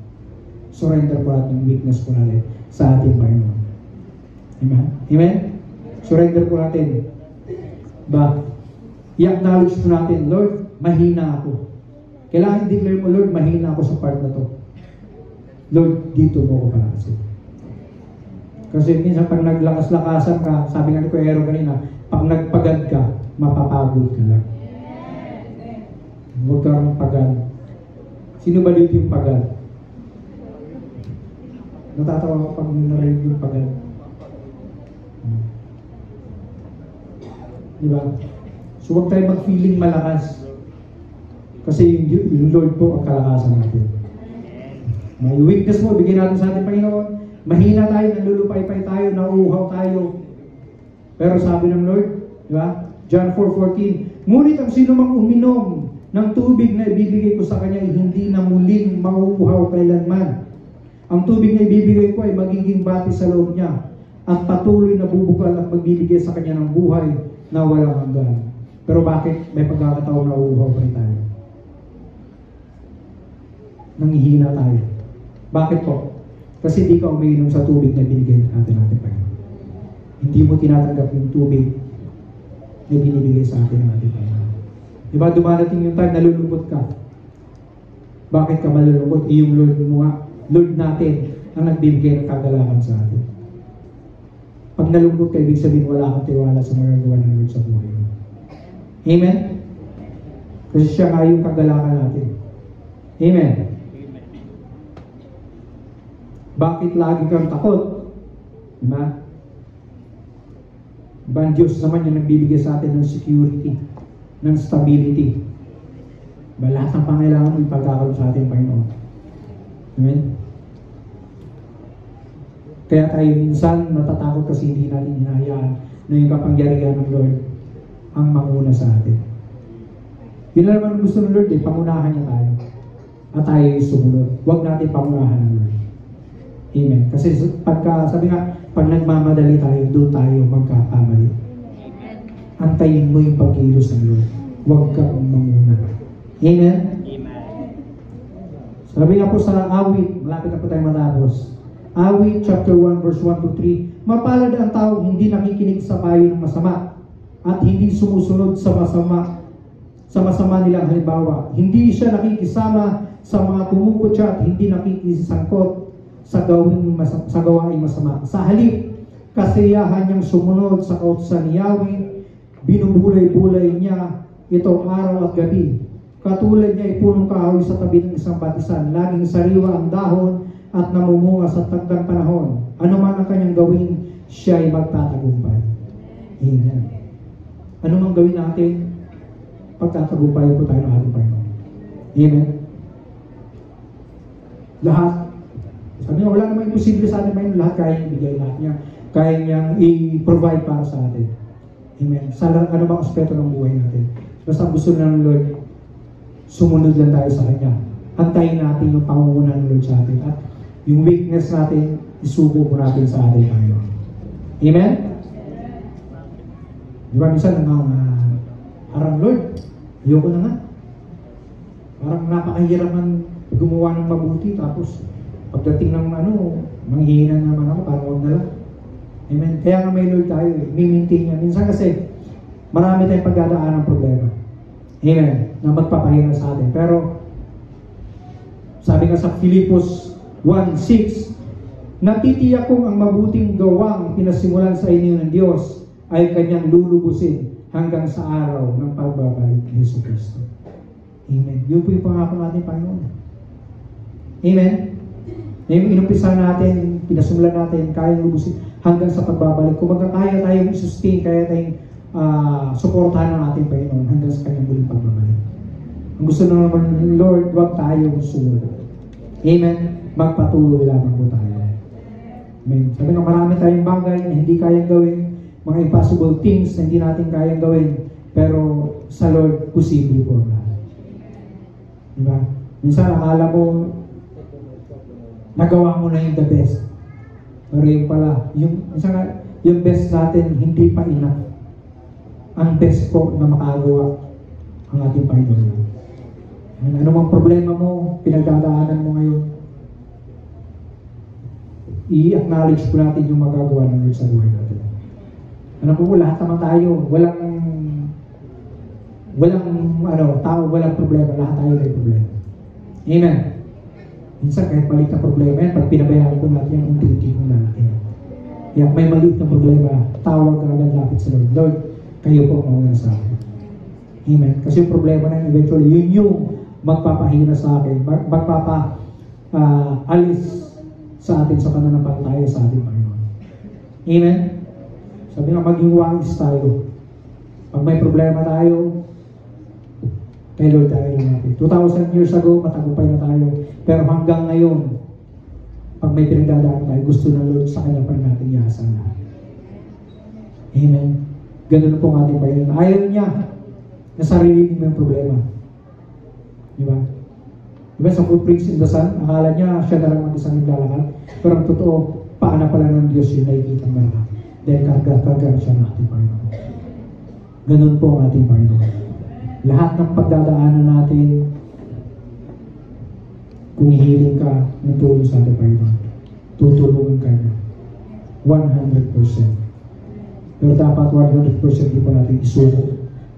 Speaker 1: Surrender po natin yung weakness po natin sa ating Panginoon. Amen? Amen? Surrender po natin. Ba? I-acknowledge po natin, Lord, mahina ako. Kailangan i-declare mo, Lord, mahina ako sa part na to. Lord, dito mo ako palasin. Kasi minsan pag naglakas-lakasan ka, sabi nga ni Kuya Ero kanina, pag nagpagad ka, mapapagod ka lang. Huwag kang pagad. Sino ba dito yung pagad? Natatawa ko pag narinig yung pagad. Diba? So huwag tayo mag-feeling malakas. Kasi yung Lord po ang kalakasan natin. May weakness mo, bigyan natin sa ating Panginoon. Mahina tayo, nalulupay-pay tayo, nauuhaw tayo. Pero sabi ng Lord, diba? John 4:14, ngunit ang sino mang uminom ng tubig na ibibigay ko sa kanya ay hindi na muling mauuhaw kailanman. Ang tubig na ibibigay ko ay magiging bati sa loob niya at patuloy na bubukal at magbibigay sa kanya ng buhay na walang hanggan. Pero bakit may pagkakataon na uuhaw pa rin tayo? Nanghihina tayo. Bakit po? Kasi di ka umiinom sa tubig na binigay natin Panginoon. Hindi mo tinatanggap yung tubig na binibigay sa atin ng ating Panginoon. Diba dumarating yung time na lulungkot ka? Bakit ka malulungkot? Yung Lord mo nga, Lord natin ang nagbibigay ng kagalakan sa atin. Pag nalungkot ka, ibig sabihin wala kang tiwala sa magagawa ng Lord sa buhay mo. Amen? Kasi siya nga yung kagalakan natin. Amen? Bakit lagi kang takot? Diba? Diba ang Diyos naman yung nagbibigay sa atin ng security, ng stability. Diba lahat ng pangailangan mo ipagkakaroon sa ating Panginoon. Amen? Kaya tayo minsan natatakot kasi hindi natin hinahayaan na yung kapangyarihan ng Lord ang manguna sa atin. Yun na naman gusto ng Lord eh, pangunahan niya tayo. At tayo sumunod. Huwag natin pangunahan ng Lord. Amen. Kasi sabi nga, pag nagmamadali tayo, doon tayo magkakamali. Antayin mo yung pagkilos ng Lord. Huwag kang manguna. Amen? Amen. Sabi nga po sa awit, malapit na po tayo matapos. Awit chapter 1 verse 1 to 3, mapalad ang tao hindi nakikinig sa payo ng masama at hindi sumusunod sa masama nilang halimbawa. Hindi siya nakikisama sa mga kumukutya at hindi nakikisangkot sa gawaing masama. Sa halip, kasiyahan niyang sumunod sa kautusan ni Yahweh, binubulay-bulay niya ito araw at gabi. Katulad niya ay punong kahoy sa tabi ng isang batisan, laging sariwa ang dahon at namumunga sa takdang panahon. Ano man ang kanyang gawin, siya ay magtatagumpay. Amen. Ano man gawin natin, pagtatagumpay po tayo ng ating Panginoon. Amen. Lahat. Sabi nga, wala namang imposible sa ating Panginoon. Lahat kaya ibigay lahat niya. Kaya niyang i-provide para sa atin. Amen. Sa ano bang aspeto ng buhay natin. Basta gusto ng Lord, sumunod lang tayo sa Kanya. Antayin natin yung pangunguna ng Lord sa atin. At yung weakness natin, isuko po natin sa ating Panginoon. Amen? Di ba minsan, parang Lord, ayoko na nga. Parang napakahirap man gumawa ng mabuti. Tapos, pagdating ng manghihina naman ako, parang huwag na lang. Amen? Kaya nga may Lord tayo, mimintin niya. Minsan kasi, marami tayong pagdadaan ng problema. Amen? Na magpapahirap sa atin. Pero, sabi nga sa Filipos 1:6, natitiyak kong ang mabuting gawang pinasimulan sa inyo ng Diyos ay Kanyang lulubusin hanggang sa araw ng pagbabalik ni Yesu Cristo. Amen. Yun po yung pangako natin, Panginoon. Amen. Yung inumpisa natin, pinasimulan natin, kaya lubusin hanggang sa pagbabalik. Kung kaya tayong sustain, kaya tayong suportahan ng ating Panginoon hanggang sa Kanyang muling pagbabalik. Ang gusto na naman ng Lord, huwag tayong sumunod. Amen. Magpatuloy lamang po tayo. Amen. Sabi nga, marami tayong bagay na hindi kayang gawin, mga impossible things na hindi natin kayang gawin, pero sa Lord, posible po ang lahat. Diba? Minsan, akala mo, nagawa mo na yung the best. Pero yung pala, yung best natin, hindi pa enough. Ang best po na makagawa ang ating Panginoon. Ano mang problema mo, pinagdadaanan mo ngayon, i-acknowledge po natin yung magagawa ng Lord sa buhay natin. Ano po, lahat naman tayo, walang problema, lahat tayo may problema. Amen. Minsan kahit maliit na problema yan, pag pinabayaan po natin yan, unti-unti po natin. Kaya may maliit na problema, tawag ka agad lapit sa Lord. Lord, kayo po ang sa akin. Amen. Kasi yung problema na yun, eventually, yun yung magpapahina sa akin, alis sa atin sa pananampalataya sa ating Panginoon. Amen? Sabi nga, maging wise tayo. Pag may problema tayo, kay Lord tayo natin. 2,000 years ago, matagumpay na tayo. Pero hanggang ngayon, pag may pinagdadaan tayo, gusto na Lord sa Kanya pa natin iasan lahat. Amen? Ganun po ang ating Panginoon. Ayaw niya na sarili mo yung problema. Diba? Diba sa footprints in the sun, akala niya siya na lang mag-isang naglalakad. Pero ang totoo, paana pala ng Diyos yung nakikita ng malaki. Dahil karga siya ng ating Panginoon. Ganun po ang ating Panginoon. Lahat ng pagdadaanan natin, kung hihiling ka ng tulong sa ating Panginoon, tutulungan ka niya. 100%. Pero dapat 100% di po natin isuko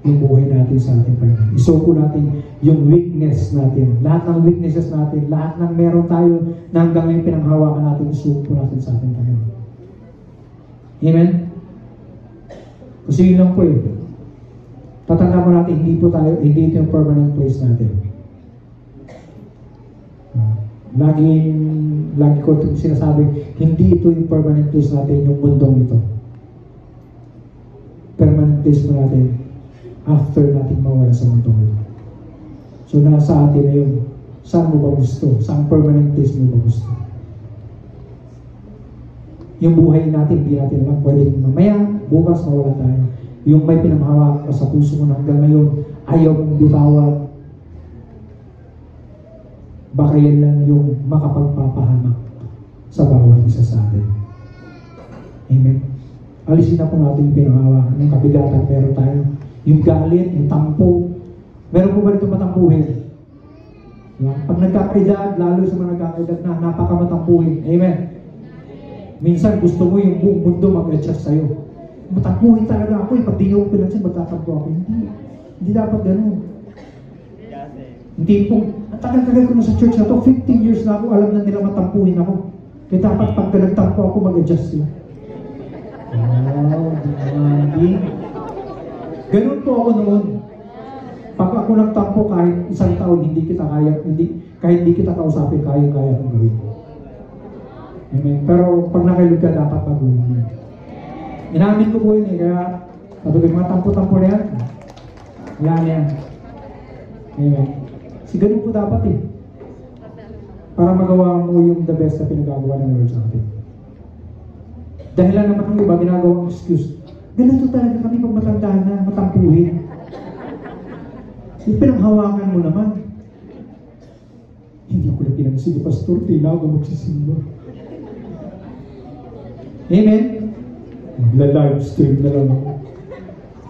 Speaker 1: yung buhay natin sa ating Panginoon. Isuko natin yung weakness natin. Lahat ng weaknesses natin, lahat ng meron tayo na hanggang ngayon pinanghawakan natin, isuko natin sa ating Panginoon. Amen? Kasi yun lang po eh. Tatanda mo natin, hindi ito yung permanent place natin. Lagi ko ito sinasabi, hindi ito yung permanent place natin, yung mundong ito. Permanent place mo natin after natin mawala sa mundong ito. So nasa atin na yun. Saan mo ba gusto? Saan permanent place mo ba gusto? Yung buhay natin, hindi natin lang pwede mamaya, bukas mawala tayo. Yung may pinamahawak ka sa puso mo hanggang ngayon, ayaw mong bitawan. Baka yan lang yung makapagpapahamak sa bawat isa sa atin. Amen. Alisin na po natin yung pinamahawak. Yung kabigatan meron tayo. Yung galit, yung tampo. Meron po ba ito matampuhin? Pag nagkakaedad, lalo sa mga nagkakaedad na, napakamatampuhin. Amen. Minsan gusto mo yung buong mundo mag-adjust sa'yo. Matampuhin talaga ako eh. Pag di ako pinansin, magtatampo ako. Hindi dapat ganun. Hindi po. Ang tagal-tagal ko na sa church na to, 15 years na ako, alam na nila matampuhin ako. Kaya dapat pag nagtampo ako, mag-adjust sila. Wow, di. Ganun po ako noon. Pag ako nagtampo kahit isang taon, kahit hindi kita kausapin, kaya kong gawin. Amen. Pero pag nakailog ka, dapat baguhin mo. Inamin ko po yun eh, kaya sabi ko, mga tampo-tampo na yan. Yan. Amen. Kasi ganun po dapat eh. Para magawa mo yung the best na pinagagawa ng Lord sa atin. Dahil lang naman ang iba, ginagawang excuse. Ganito talaga kami pag matandaan na, matampuhin. Yung pinanghawakan mo naman. Hindi ko lang pinagsin ni Pastor, tinaw ako magsisimba. Amen? Magla-live stream na lang ako.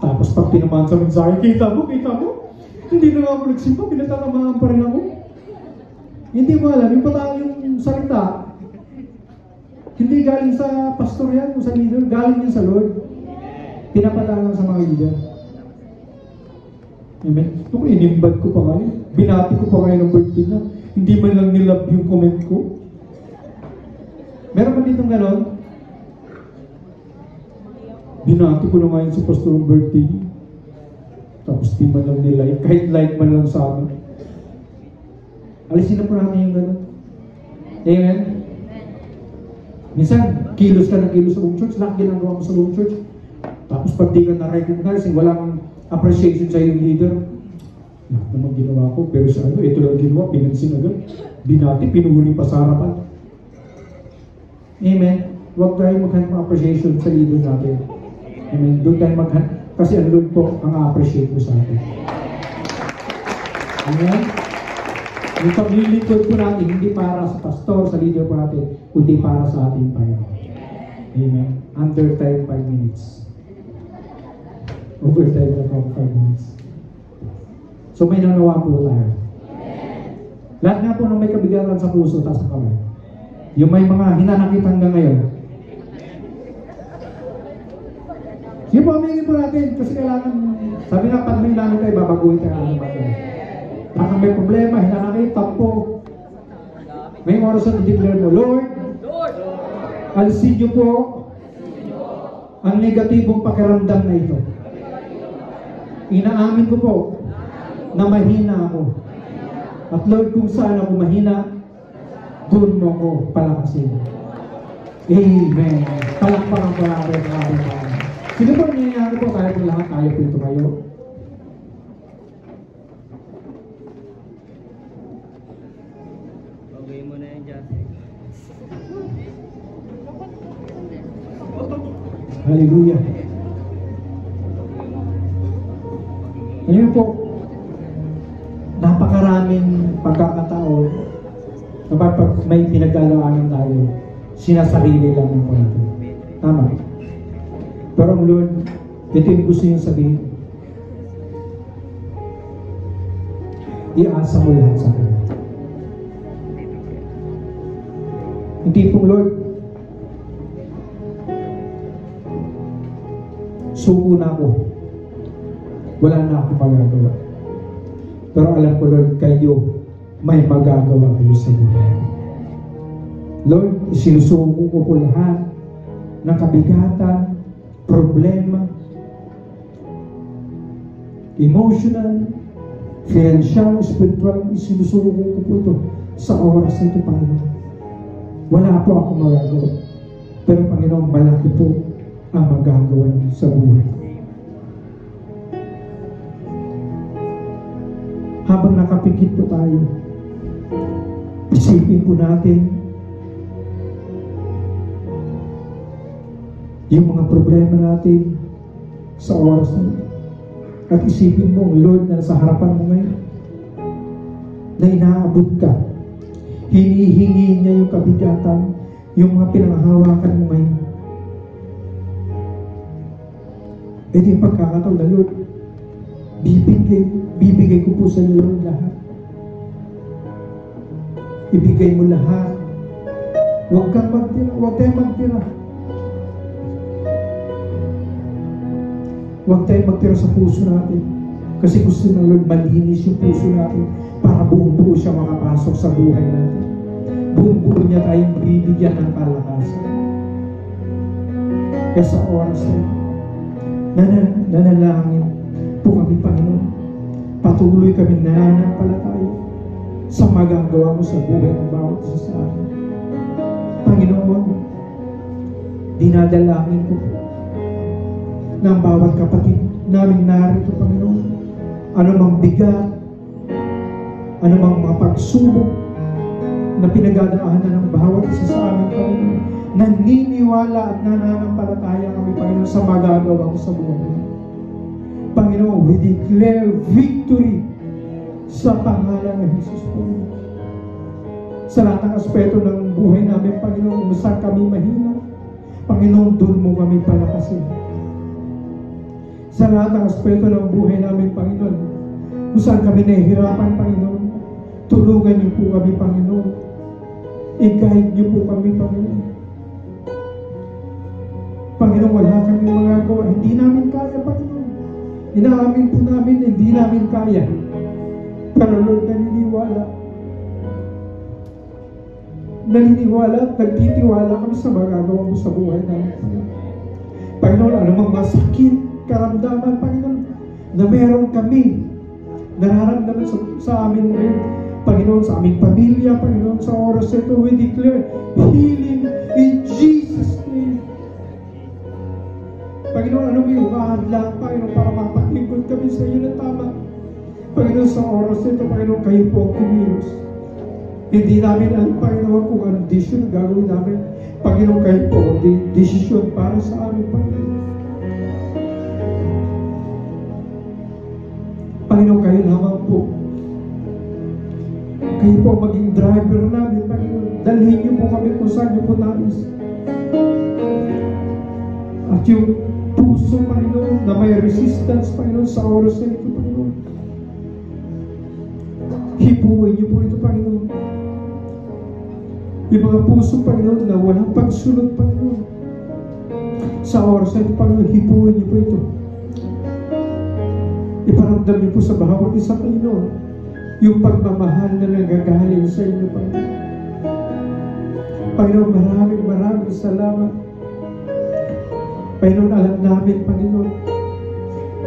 Speaker 1: Tapos pag tinamaan sa mensahe, kita mo? Hindi na ako nagsimba, pinatatamaan pa rin ako. Hindi mo alam, yung yung salita, hindi galing sa pastor yan o sa leader, galing yan sa Lord. Pinapatala sa mga leader. Amen? Ito ko, inimbad ko pa kayo. Binati ko pa kayo ng birthday niya. Hindi man lang nilove yung comment ko. Meron ba ditong ganon? Binati ko na ngayon si pastor ng birthday niya. Tapos di man lang nilike. Kahit like man lang sa amin. Alisin na po natin yung ganon. Amen? Minsan, kilos ka ng kilos sa buong church, lahat ginagawa mo sa buong church. Tapos pag di ka na-recognize, walang appreciation sa yung leader. Lahat naman ginawa ko, pero sa ito lang ginawa, pinansin agad. Binati, pinuri pa sa harapan. Amen? Huwag tayo maghanap ng appreciation sa leader natin. Amen? Doon tayo maghanap, kasi ang Lord po ang appreciate mo sa atin. Amen? Yung paglilingkod po natin, hindi para sa pastor, sa leader po natin, kundi para sa ating Panginoon. Amen. Under time 5 minutes. Over time na 5 minutes. So may nanawa po tayo. Lahat nga po ng may kabigatan sa puso, taas ang kamay. Yung may mga hinanakit hanggang ngayon. Sige po, amingin po natin, kasi kailangan, sabi nga, pag may namin tayo, babaguhin tayo ang natin. Parang may problema, hinanakit, tampo. May oras na i-declare mo, Lord, alisin niyo po ang negatibong pakiramdam na ito. Inaamin ko po na mahina ako. At Lord, kung saan ako mahina, doon mo ako palakasin. Amen. Palakpakan po natin ang ating Panginoon. Sino po nangyayari po tayo po lahat, tayo po ito kayo? Hallelujah. Ngayon po, napakaraming pagkakataon na pag may pinaglalaanan tayo, sinasarili lang po natin. Tama. Pero ang Lord, ito yung gusto niyong sabihin. Iasa mo lahat sa Kanya. Hindi pong Lord, suko na ako. Wala na akong magagawa. Pero alam ko, Lord, kayo may magagawa kayo sa buhay. Lord, sinusuko ko po lahat ng kabigatan, problema, emotional, financial, spiritual, sinusuko ko po ito sa oras na ito, Panginoon. Wala po akong magagawa. Pero Panginoon, malaki po ang magagawa niyo sa buhay. Habang nakapikit po tayo, isipin po natin yung mga problema natin sa oras na ito. At isipin mo, Lord, na sa harapan mo ngayon, na inaabot ka. Hinihingi niya yung kabigatan, yung mga pinanghahawakan mo ngayon. E di pagkakataon na, Lord, bibigay ko po sa iyo lahat. Ibigay mo lahat. Huwag kang magtira, huwag tayong magtira. Huwag tayong magtira sa puso natin. Kasi gusto ng Lord malinis yung puso natin para buong-buo siya makapasok sa buhay natin. Buong-buo niya tayong bibigyan ng kalakasan. Kaya sa oras na nanalangin po kami, Panginoon. Patuloy kami nananampalataya sa magagawa mo sa buhay ng bawat isa sa amin. Panginoon, dinadalangin ko ng bawat kapatid namin narito, Panginoon. Ano mang bigat, ano mang mga pagsubok na pinagdadaanan ng bawat isa sa amin, Panginoon. Naniniwala at nananampalataya kami, Panginoon, sa magagawa ko sa buhay. Panginoon, we declare victory sa pangalan ng Jesus, Panginoon. Sa lahat ng aspeto ng buhay namin, Panginoon, kung saan kami mahina, Panginoon, doon mo kami palakasin. Sa lahat ng aspeto ng buhay namin, Panginoon, kung saan kami nahihirapan, Panginoon, tulungan niyo po kami, Panginoon. I-guide niyo po kami, Panginoon. Panginoon, wala kami magagawa. Hindi namin kaya, Panginoon. Inaamin po namin, hindi namin kaya. Pero Lord, naniniwala at nagtitiwala kami sa magagawa mo sa buhay namin, Panginoon. Panginoon, anumang masakit, karamdaman, Panginoon, na meron kami, nararamdaman sa amin ngayon, Panginoon, sa aming pamilya, Panginoon, sa oras ito, we declare healing in Jesus' name. Panginoon, ano may umahadlang, Panginoon, para mapaglingkod kami sa iyo na tama. Panginoon, sa oras ito, Panginoon, kayo po ang kumilos. Hindi namin alam, Panginoon, kung anong desisyon na gagawin namin. Panginoon, kayo po ang desisyon para sa amin, Panginoon. Panginoon, kayo lamang po. Kayo po maging driver namin, Panginoon. Dalhin niyo po kami kung saan niyo po nais. At yung puso, Panginoon, na may resistance, Panginoon, sa oras na ito, Panginoon. Hipuin niyo po ito, Panginoon. Yung mga puso, Panginoon, na walang pagsunod, Panginoon. Sa oras na ito, Panginoon, hipuin niyo po ito. Iparamdam niyo po sa bawat isa, Panginoon, yung pagmamahal na nagagaling sa inyo, Panginoon. Panginoon, maraming salamat. Panginoon, alam namin, Panginoon,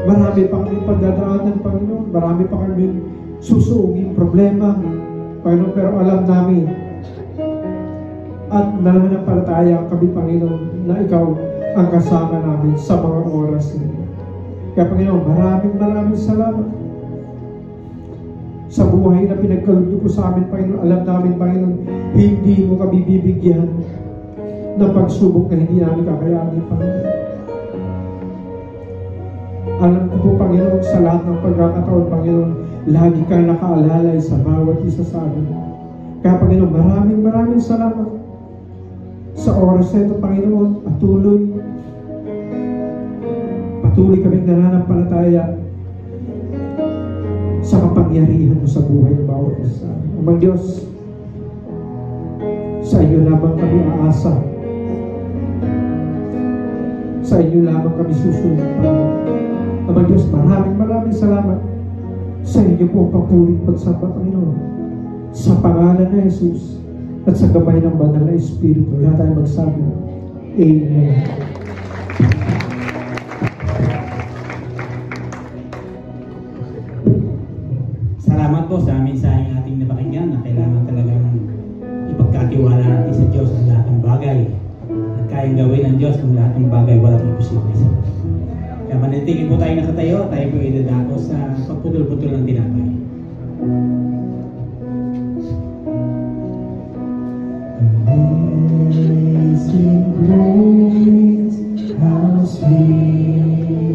Speaker 1: marami pa kami pagdadaanan, Panginoon. Marami pa kami susuungin problema, Panginoon, pero alam namin at nananampalataya kami, Panginoon, na ikaw ang kasama namin sa mga oras na ito. Kaya, Panginoon, maraming salamat sa buhay na pinagkaloob niyo po sa amin, Panginoon. Alam namin, Panginoon, hindi mo kami bibigyan ng pagsubok na hindi namin kakayanin, Panginoon. Alam ko po, Panginoon, sa lahat ng pagkakataon, Panginoon, lagi kang nakaalalay sa bawat isa sa amin. Kaya, Panginoon, maraming salamat sa oras na ito, Panginoon. Patuloy kaming nananampalataya sa kapangyarihan mo sa buhay ng bawat isa. Amang Diyos, sa inyo lamang kami aasa. Sa inyo lamang kami susunod, Panginoon. Amang Diyos, maraming salamat sa inyo po ang papulit pagsamba, Panginoon. Sa pangalan na Jesus at sa gabay ng banal na Espiritu, lahat tayo magsabi, Amen.
Speaker 2: Salamat po sa mensaheng ating napakinggan na kailangan talagang ipagkatiwala natin sa Diyos ang lahat ng bagay at kayang gawin ng Diyos ang lahat ng bagay, walang imposible sa Diyos. Kaya manatili po tayo nakatayo, tayo po idadako sa pagputol-putol ng tinapay. Amazing grace, how sweet